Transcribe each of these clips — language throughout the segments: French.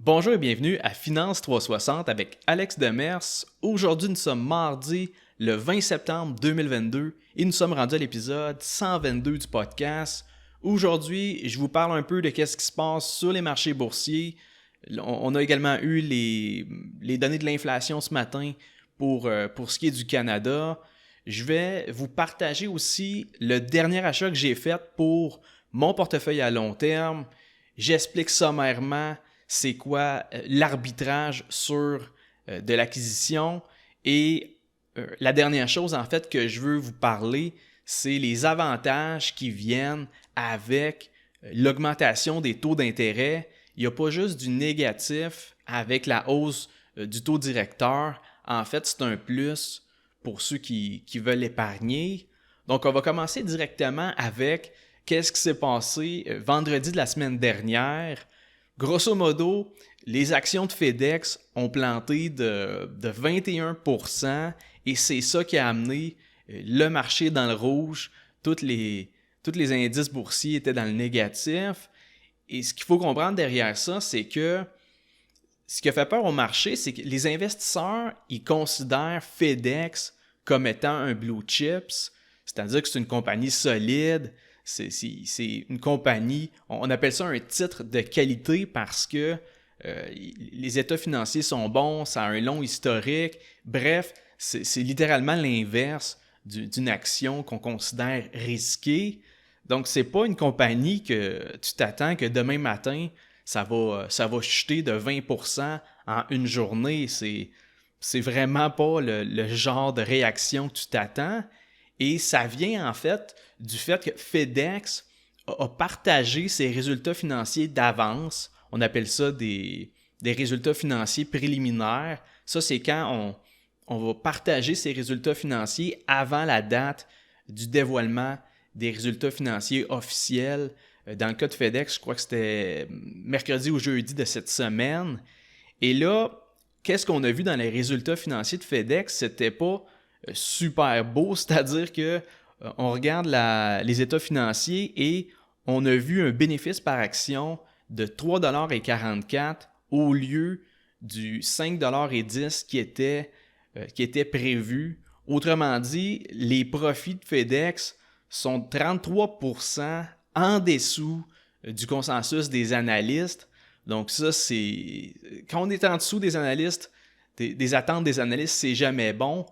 Bonjour et bienvenue à Finance 360 avec Alex Demers. Aujourd'hui, nous sommes mardi le 20 septembre 2022 et nous sommes rendus à l'épisode 122 du podcast. Aujourd'hui, je vous parle un peu de ce qui se passe sur les marchés boursiers. On a également eu les données de l'inflation ce matin pour ce qui est du Canada. Je vais vous partager aussi le dernier achat que j'ai fait pour mon portefeuille à long terme. J'explique sommairement c'est quoi l'arbitrage sur de l'acquisition. Et la dernière chose, en fait, que je veux vous parler, c'est les avantages qui viennent avec l'augmentation des taux d'intérêt. Il n'y a pas juste du négatif avec la hausse du taux directeur. En fait, c'est un plus pour ceux qui veulent épargner. Donc, on va commencer directement avec qu'est-ce qui s'est passé vendredi de la semaine dernière. Grosso modo, les actions de FedEx ont planté de 21% et c'est ça qui a amené le marché dans le rouge. Tous les indices boursiers étaient dans le négatif. Et ce qu'il faut comprendre derrière ça, c'est que ce qui a fait peur au marché, c'est que les investisseurs, ils considèrent FedEx comme étant un blue chips, c'est-à-dire que c'est une compagnie solide. C'est une compagnie, on appelle ça un titre de qualité parce que les états financiers sont bons, ça a un long historique. Bref, c'est littéralement l'inverse d'une action qu'on considère risquée. Donc, c'est pas une compagnie que tu t'attends que demain matin, ça va chuter de 20% en une journée. C'est vraiment pas le genre de réaction que tu t'attends. Et ça vient en fait du fait que FedEx a partagé ses résultats financiers d'avance. On appelle ça des résultats financiers préliminaires. Ça, c'est quand on va partager ses résultats financiers avant la date du dévoilement des résultats financiers officiels. Dans le cas de FedEx, je crois que c'était mercredi ou jeudi de cette semaine. Et là, qu'est-ce qu'on a vu dans les résultats financiers de FedEx? C'était pas super beau, c'est-à-dire que on regarde les états financiers et on a vu un bénéfice par action de 3,44$ au lieu du 5,10$ qui était prévu. Autrement dit, les profits de FedEx sont 33% en dessous du consensus des analystes. Donc ça, c'est quand on est en dessous des analystes, des attentes des analystes, c'est jamais bon.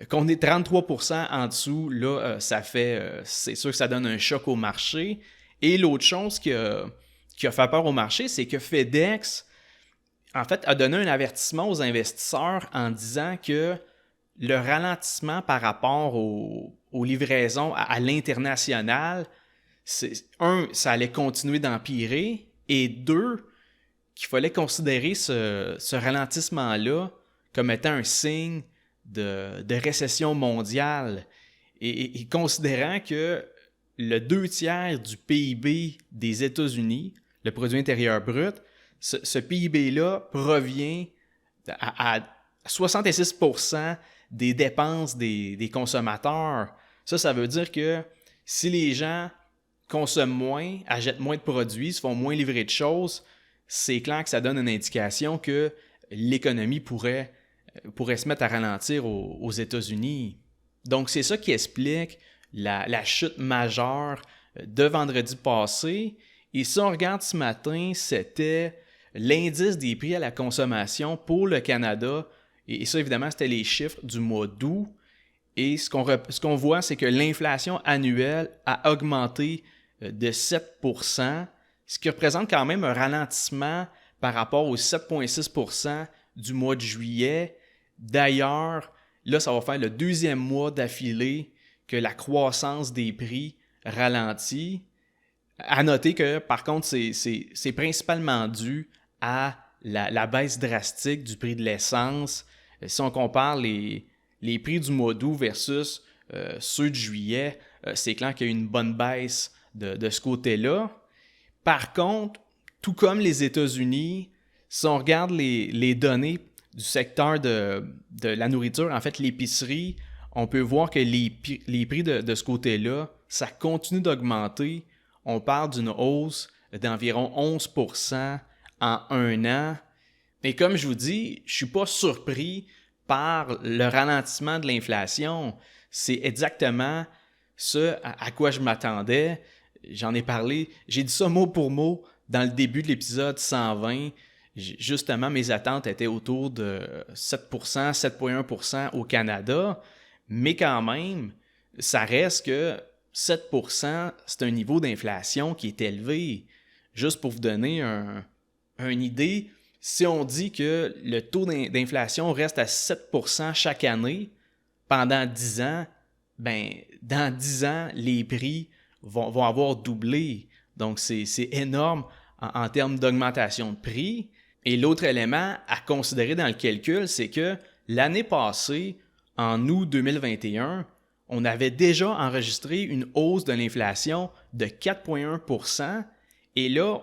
Quand on est 33% en dessous, là, c'est sûr que ça donne un choc au marché. Et l'autre chose qui a fait peur au marché, c'est que FedEx, en fait, a donné un avertissement aux investisseurs en disant que le ralentissement par rapport aux livraisons à l'international, ça allait continuer d'empirer, et deux, qu'il fallait considérer ce ralentissement-là comme étant un signe de récession mondiale et considérant que le 2/3 du PIB des États-Unis, le produit intérieur brut, ce PIB-là provient à 66% des dépenses des consommateurs. Ça veut dire que si les gens consomment moins, achètent moins de produits, se font moins livrer de choses, c'est clair que ça donne une indication que l'économie pourrait se mettre à ralentir aux États-Unis. Donc, c'est ça qui explique la chute majeure de vendredi passé. Et si on regarde ce matin, c'était l'indice des prix à la consommation pour le Canada. Et ça, évidemment, c'était les chiffres du mois d'août. Et ce qu'on voit, c'est que l'inflation annuelle a augmenté de 7%, ce qui représente quand même un ralentissement par rapport aux 7,6% du mois de juillet. D'ailleurs, là, ça va faire le deuxième mois d'affilée que la croissance des prix ralentit. À noter que, par contre, c'est principalement dû à la baisse drastique du prix de l'essence. Si on compare les prix du mois d'août versus ceux de juillet, c'est clair qu'il y a eu une bonne baisse de ce côté-là. Par contre, tout comme les États-Unis, si on regarde les données du secteur de la nourriture, en fait l'épicerie, on peut voir que les prix de ce côté-là, ça continue d'augmenter. On parle d'une hausse d'environ 11% en un an. Mais comme je vous dis, je suis pas surpris par le ralentissement de l'inflation. C'est exactement ce à quoi je m'attendais. J'en ai parlé, j'ai dit ça mot pour mot dans le début de l'épisode 120. Justement, mes attentes étaient autour de 7%, 7,1% au Canada, mais quand même, ça reste que 7%, c'est un niveau d'inflation qui est élevé. Juste pour vous donner une idée, si on dit que le taux d'inflation reste à 7% chaque année pendant 10 ans, ben, dans 10 ans, les prix vont avoir doublé. Donc, c'est énorme en termes d'augmentation de prix. Et l'autre élément à considérer dans le calcul, c'est que l'année passée, en août 2021, on avait déjà enregistré une hausse de l'inflation de 4,1%. Et là,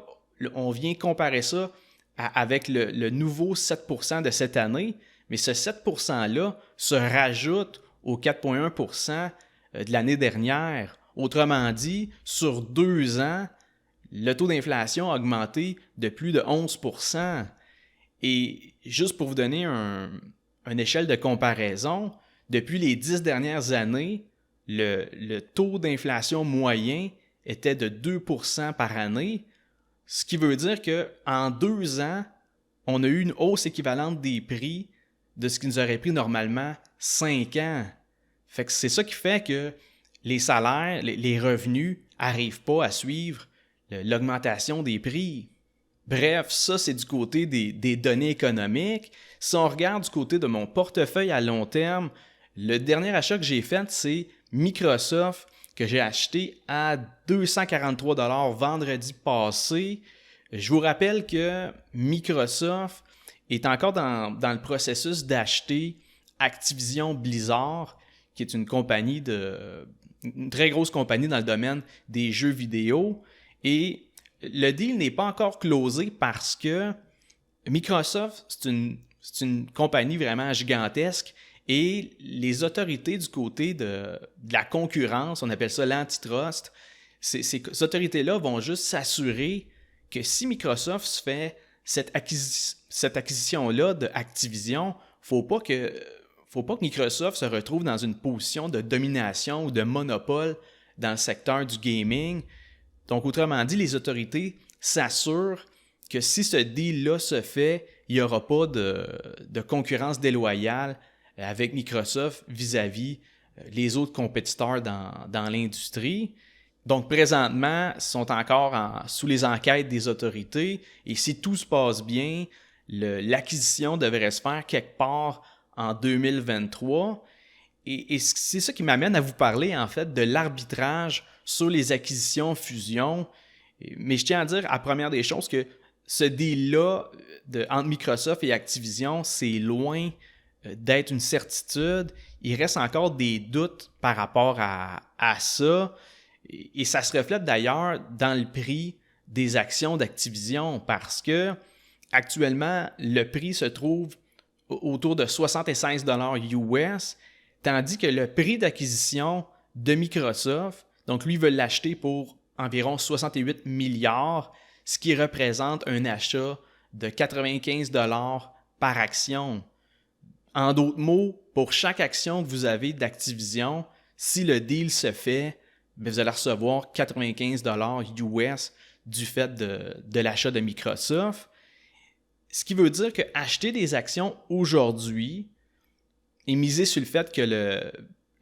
on vient comparer ça avec le nouveau 7% de cette année. Mais ce 7%-là se rajoute aux 4,1% de l'année dernière. Autrement dit, sur 2 ans, le taux d'inflation a augmenté de plus de 11%. Et juste pour vous donner une échelle de comparaison, depuis les 10 dernières années, le taux d'inflation moyen était de 2% par année, ce qui veut dire qu'en 2 ans, on a eu une hausse équivalente des prix de ce qui nous aurait pris normalement 5 ans. Fait que c'est ça qui fait que les salaires, les revenus n'arrivent pas à suivre l'augmentation des prix. Bref, ça, c'est du côté des données économiques. Si on regarde du côté de mon portefeuille à long terme, le dernier achat que j'ai fait, c'est Microsoft, que j'ai acheté à 243 $ vendredi passé. Je vous rappelle que Microsoft est encore dans le processus d'acheter Activision Blizzard, qui est une très grosse compagnie dans le domaine des jeux vidéo. Et le deal n'est pas encore closé parce que Microsoft, c'est une compagnie vraiment gigantesque et les autorités du côté de la concurrence, on appelle ça l'antitrust, ces autorités-là vont juste s'assurer que si Microsoft se fait cette acquisition-là de Activision, faut pas que Microsoft se retrouve dans une position de domination ou de monopole dans le secteur du gaming. Donc, autrement dit, les autorités s'assurent que si ce deal-là se fait, il n'y aura pas de concurrence déloyale avec Microsoft vis-à-vis les autres compétiteurs dans l'industrie. Donc, présentement, ils sont encore sous les enquêtes des autorités et si tout se passe bien, l'acquisition devrait se faire quelque part en 2023. Et c'est ça qui m'amène à vous parler, en fait, de l'arbitrage sur les acquisitions-fusions. Mais je tiens à dire, à première des choses, que ce deal-là entre Microsoft et Activision, c'est loin d'être une certitude. Il reste encore des doutes par rapport à ça. Et ça se reflète d'ailleurs dans le prix des actions d'Activision parce que actuellement, le prix se trouve autour de 76 $ US, tandis que le prix d'acquisition de Microsoft, donc lui, il veut l'acheter pour environ 68 milliards, ce qui représente un achat de 95 $ par action. En d'autres mots, pour chaque action que vous avez d'Activision, si le deal se fait, vous allez recevoir 95 $ US du fait de l'achat de Microsoft. Ce qui veut dire qu'acheter des actions aujourd'hui et miser sur le fait que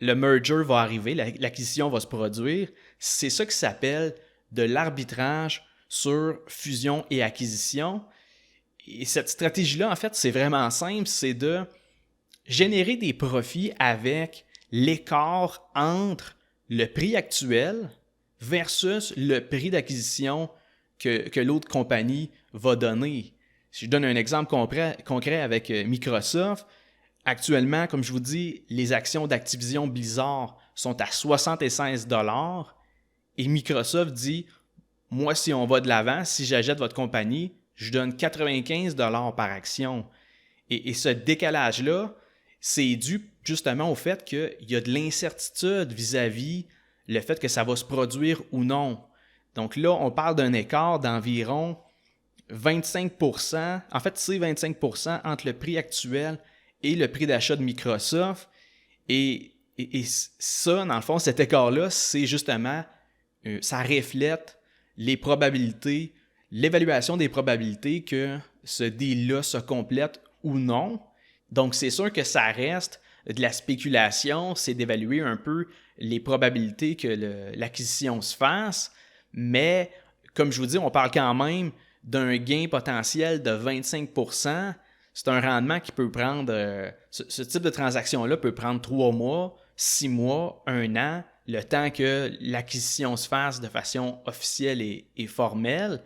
le merger va arriver, l'acquisition va se produire, c'est ça qui s'appelle de l'arbitrage sur fusion et acquisition. Et cette stratégie-là, en fait, c'est vraiment simple, c'est de générer des profits avec l'écart entre le prix actuel versus le prix d'acquisition que l'autre compagnie va donner. Si je donne un exemple concret avec Microsoft, actuellement, comme je vous dis, les actions d'Activision Blizzard sont à 76 $ et Microsoft dit « Moi, si on va de l'avant, si j'achète votre compagnie, je donne 95 $ par action. » Et ce décalage-là, c'est dû justement au fait qu'il y a de l'incertitude vis-à-vis le fait que ça va se produire ou non. Donc là, on parle d'un écart d'environ 25%, en fait, c'est 25% entre le prix actuel et le prix d'achat de Microsoft. Et ça, dans le fond, cet écart-là, c'est justement, ça reflète les probabilités, l'évaluation des probabilités que ce deal-là se complète ou non. Donc, c'est sûr que ça reste de la spéculation, c'est d'évaluer un peu les probabilités que l'acquisition se fasse, mais comme je vous dis, on parle quand même d'un gain potentiel de 25%. C'est un rendement qui peut prendre, ce type de transaction-là peut prendre 3 mois, 6 mois, 1 an, le temps que l'acquisition se fasse de façon officielle et formelle.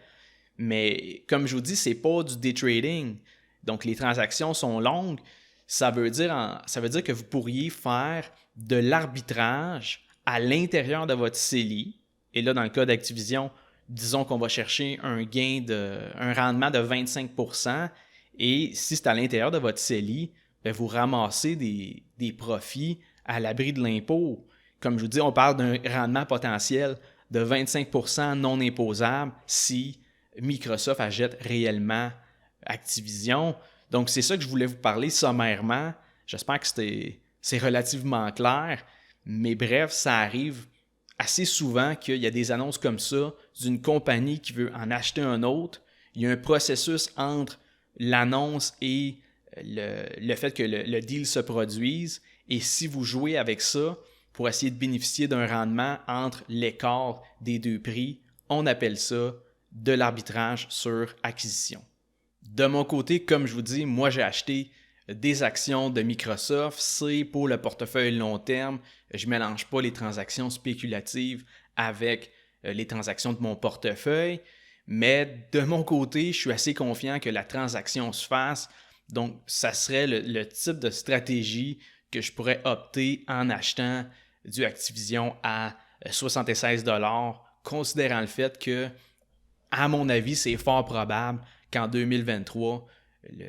Mais comme je vous dis, c'est pas du day trading. Donc les transactions sont longues. Ça veut dire que vous pourriez faire de l'arbitrage à l'intérieur de votre CELI. Et là, dans le cas d'Activision, disons qu'on va chercher un rendement de 25%. Et si c'est à l'intérieur de votre CELI, bien, vous ramassez des profits à l'abri de l'impôt. Comme je vous dis, on parle d'un rendement potentiel de 25% non imposable si Microsoft achète réellement Activision. Donc, c'est ça que je voulais vous parler sommairement. J'espère que c'est relativement clair. Mais bref, ça arrive assez souvent qu'il y a des annonces comme ça d'une compagnie qui veut en acheter un autre. Il y a un processus entre l'annonce et le fait que le deal se produise. Et si vous jouez avec ça pour essayer de bénéficier d'un rendement entre l'écart des deux prix, on appelle ça de l'arbitrage sur acquisition. De mon côté, comme je vous dis, moi j'ai acheté des actions de Microsoft, c'est pour le portefeuille long terme. Je ne mélange pas les transactions spéculatives avec les transactions de mon portefeuille, mais de mon côté, je suis assez confiant que la transaction se fasse. Donc, ça serait le type de stratégie que je pourrais opter en achetant du Activision à 76$, considérant le fait que, à mon avis, c'est fort probable qu'en 2023,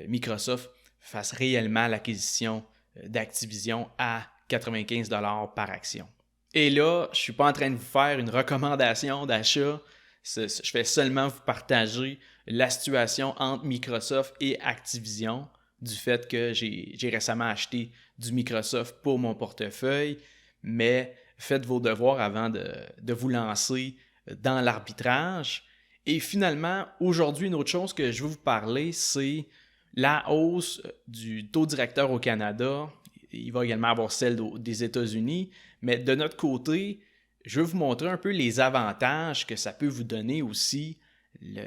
Microsoft fasse réellement l'acquisition d'Activision à 95$ par action. Et là, je ne suis pas en train de vous faire une recommandation d'achat. Je fais seulement vous partager la situation entre Microsoft et Activision, du fait que j'ai récemment acheté du Microsoft pour mon portefeuille, mais faites vos devoirs avant de vous lancer dans l'arbitrage. Et finalement, aujourd'hui, une autre chose que je veux vous parler, c'est la hausse du taux directeur au Canada. Il va également avoir celle des États-Unis. Mais de notre côté, je veux vous montrer un peu les avantages que ça peut vous donner aussi,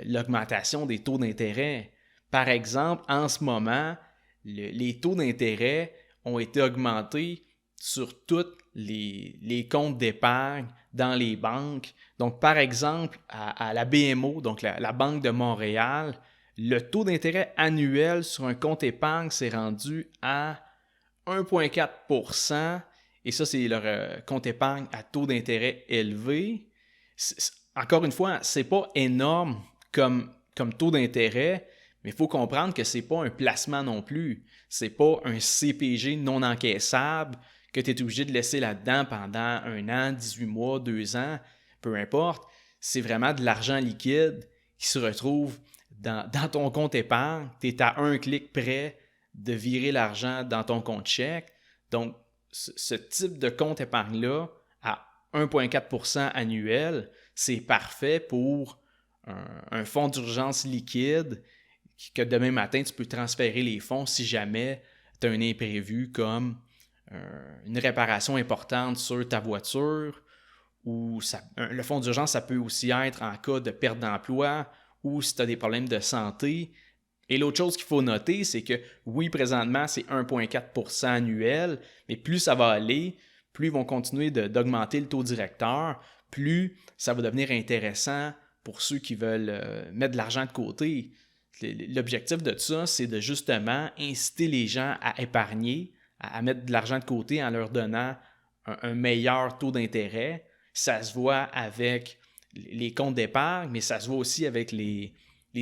l'augmentation des taux d'intérêt. Par exemple, en ce moment, les taux d'intérêt ont été augmentés sur tous les comptes d'épargne dans les banques. Donc, par exemple, à la BMO, donc la Banque de Montréal, le taux d'intérêt annuel sur un compte épargne s'est rendu à 1,4%. Et ça, c'est leur compte épargne à taux d'intérêt élevé. Encore une fois, c'est pas énorme comme taux d'intérêt, mais il faut comprendre que c'est pas un placement non plus. C'est pas un CPG non encaissable que tu es obligé de laisser là-dedans pendant 1 an, 18 mois, 2 ans, peu importe. C'est vraiment de l'argent liquide qui se retrouve dans ton compte épargne. Tu es à un clic près de virer l'argent dans ton compte chèque. Donc, ce type de compte épargne-là, à 1,4% annuel, c'est parfait pour un fonds d'urgence liquide que demain matin, tu peux transférer les fonds si jamais tu as un imprévu comme une réparation importante sur ta voiture, ou le fonds d'urgence, ça peut aussi être en cas de perte d'emploi ou si tu as des problèmes de santé. Et l'autre chose qu'il faut noter, c'est que oui, présentement, c'est 1,4% annuel, mais plus ça va aller, plus ils vont continuer d'augmenter le taux directeur, plus ça va devenir intéressant pour ceux qui veulent mettre de l'argent de côté. L'objectif de ça, c'est de justement inciter les gens à épargner, à mettre de l'argent de côté en leur donnant un meilleur taux d'intérêt. Ça se voit avec les comptes d'épargne, mais ça se voit aussi avec les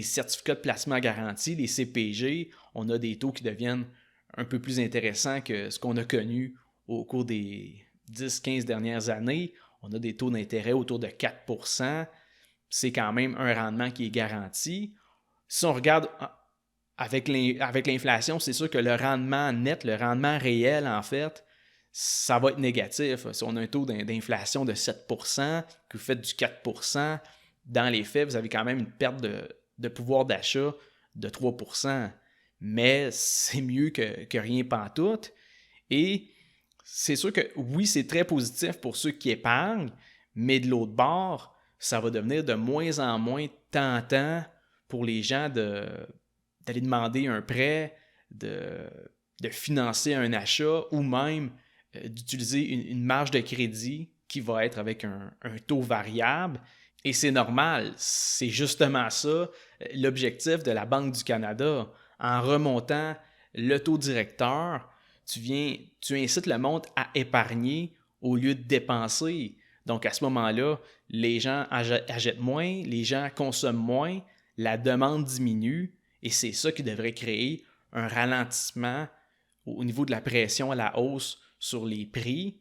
certificats de placement garantis, les CPG. On a des taux qui deviennent un peu plus intéressants que ce qu'on a connu au cours des 10-15 dernières années. On a des taux d'intérêt autour de 4%. C'est quand même un rendement qui est garanti. Si on regarde avec l'inflation, c'est sûr que le rendement net, le rendement réel, en fait, ça va être négatif. Si on a un taux d'inflation de 7%, que vous faites du 4%, dans les faits, vous avez quand même une perte de pouvoir d'achat de 3%. Mais c'est mieux que rien pantoute. Et c'est sûr que oui, c'est très positif pour ceux qui épargnent, mais de l'autre bord, ça va devenir de moins en moins tentant pour les gens d'aller demander un prêt, de financer un achat ou même d'utiliser une marge de crédit qui va être avec un taux variable. Et c'est normal, c'est justement ça l'objectif de la Banque du Canada. En remontant le taux directeur, tu incites le monde à épargner au lieu de dépenser. Donc à ce moment-là, les gens achètent moins, les gens consomment moins, la demande diminue et c'est ça qui devrait créer un ralentissement au niveau de la pression à la hausse sur les prix.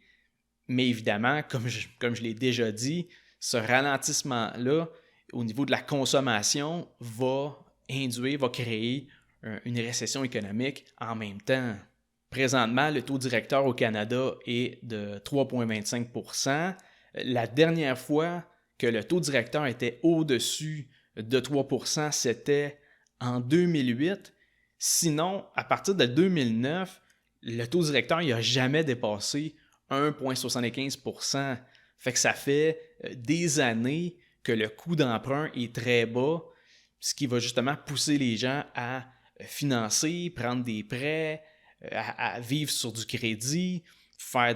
Mais évidemment, comme je l'ai déjà dit, ce ralentissement-là au niveau de la consommation va créer une récession économique en même temps. Présentement, le taux directeur au Canada est de 3,25 %. La dernière fois que le taux directeur était au-dessus de 3 %, c'était en 2008. Sinon, à partir de 2009, le taux directeur n'a jamais dépassé 1,75 %. Fait que ça fait des années que le coût d'emprunt est très bas, ce qui va justement pousser les gens à financer, prendre des prêts, à vivre sur du crédit, faire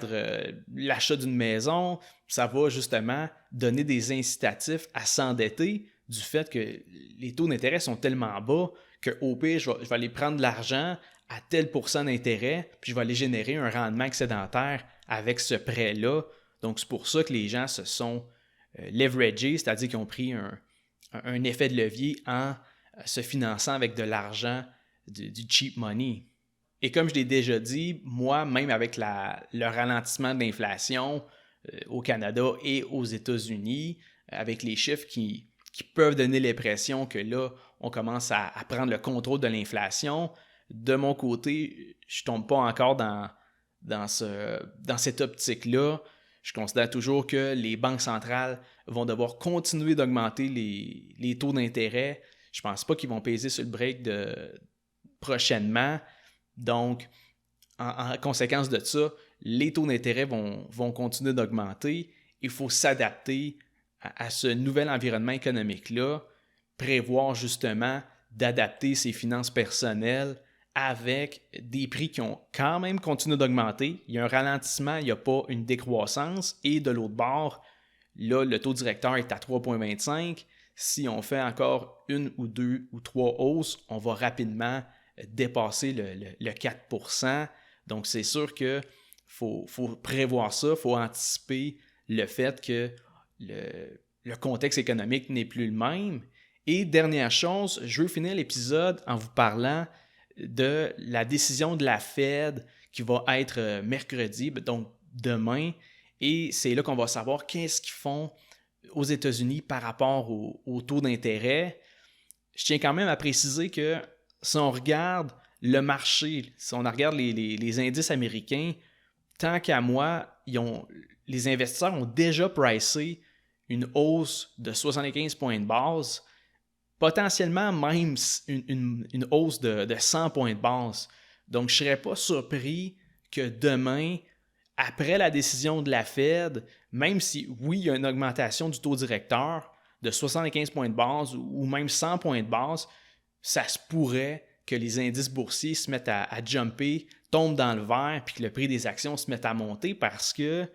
l'achat d'une maison. Ça va justement donner des incitatifs à s'endetter du fait que les taux d'intérêt sont tellement bas qu'au pire, je vais aller prendre de l'argent à tel pourcent d'intérêt, puis je vais aller générer un rendement excédentaire avec ce prêt-là. Donc, c'est pour ça que les gens se sont leveragés, c'est-à-dire qu'ils ont pris un effet de levier en se finançant avec de l'argent, du cheap money. Et comme je l'ai déjà dit, moi, même avec le ralentissement de l'inflation au Canada et aux États-Unis, avec les chiffres qui peuvent donner l'impression que là, on commence à prendre le contrôle de l'inflation, de mon côté, je ne tombe pas encore dans cette optique-là. Je considère toujours que les banques centrales vont devoir continuer d'augmenter les taux d'intérêt. Je ne pense pas qu'ils vont peser sur le break prochainement. Donc, en conséquence de ça, les taux d'intérêt vont continuer d'augmenter. Il faut s'adapter à ce nouvel environnement économique-là, prévoir justement d'adapter ses finances personnelles avec des prix qui ont quand même continué d'augmenter. Il y a un ralentissement, il n'y a pas une décroissance. Et de l'autre bord, là, le taux directeur est à 3,25. Si on fait encore une ou deux ou trois hausses, on va rapidement dépasser le 4 %. Donc, c'est sûr qu'il faut prévoir ça, il faut anticiper le fait que le contexte économique n'est plus le même. Et dernière chose, je veux finir l'épisode en vous parlant de la décision de la Fed qui va être mercredi, donc demain. Et c'est là qu'on va savoir qu'est-ce qu'ils font aux États-Unis par rapport au taux d'intérêt. Je tiens quand même à préciser que si on regarde le marché, si on regarde les indices américains, tant qu'à moi, les investisseurs ont déjà pricé une hausse de 75 points de base, potentiellement même une hausse de 100 points de base. Donc, je ne serais pas surpris que demain, après la décision de la Fed, même si, oui, il y a une augmentation du taux directeur de 75 points de base ou même 100 points de base, ça se pourrait que les indices boursiers se mettent à jumper, tombent dans le vert, puis que le prix des actions se mette à monter parce que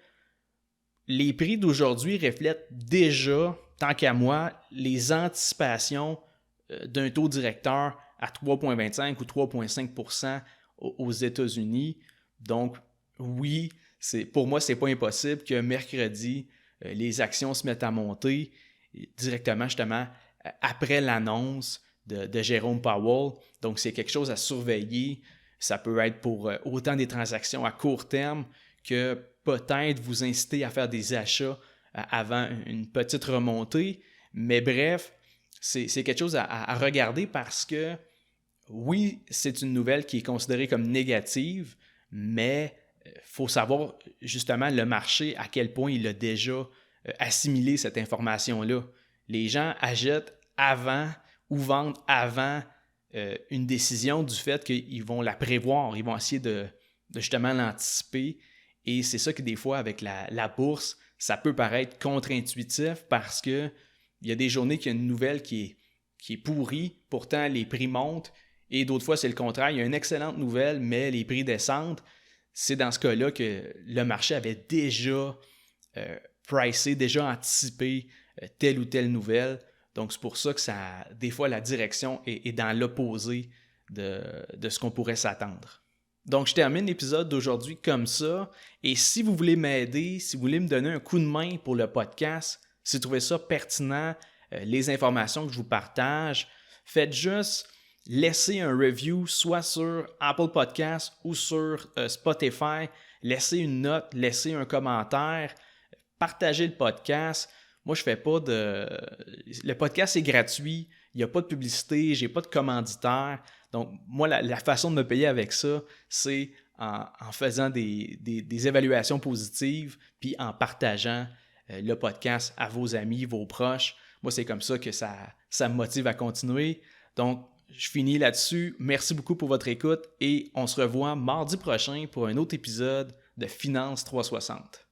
les prix d'aujourd'hui reflètent déjà, tant qu'à moi, les anticipations d'un taux directeur à 3,25 ou 3,5 % aux États-Unis. Donc, oui, pour moi, ce n'est pas impossible que mercredi, les actions se mettent à monter directement, justement, après l'annonce de Jérôme Powell. Donc, c'est quelque chose à surveiller. Ça peut être pour autant des transactions à court terme que peut-être vous inciter à faire des achats avant une petite remontée. Mais bref, c'est quelque chose à regarder parce que, oui, c'est une nouvelle qui est considérée comme négative, mais il faut savoir justement le marché, à quel point il a déjà assimilé cette information-là. Les gens achètent avant ou vendent avant une décision du fait qu'ils vont la prévoir, ils vont essayer de justement l'anticiper. Et c'est ça que des fois, avec la bourse, ça peut paraître contre-intuitif parce que il y a des journées qu'il y a une nouvelle qui est pourrie, pourtant les prix montent, et d'autres fois c'est le contraire, il y a une excellente nouvelle, mais les prix descendent. C'est dans ce cas-là que le marché avait déjà pricé, déjà anticipé telle ou telle nouvelle. Donc c'est pour ça que des fois la direction est dans l'opposé de ce qu'on pourrait s'attendre. Donc, je termine l'épisode d'aujourd'hui comme ça. Et si vous voulez m'aider, si vous voulez me donner un coup de main pour le podcast, si vous trouvez ça pertinent, les informations que je vous partage, faites juste laisser un review, soit sur Apple Podcasts ou sur Spotify. Laissez une note, laissez un commentaire, partagez le podcast. Moi, je fais pas de... Le podcast est gratuit, il n'y a pas de publicité, j'ai pas de commanditaire. Donc, moi, la façon de me payer avec ça, c'est en faisant des évaluations positives, puis en partageant le podcast à vos amis, vos proches. Moi, c'est comme ça que ça me motive à continuer. Donc, je finis là-dessus. Merci beaucoup pour votre écoute et on se revoit mardi prochain pour un autre épisode de Finance 360.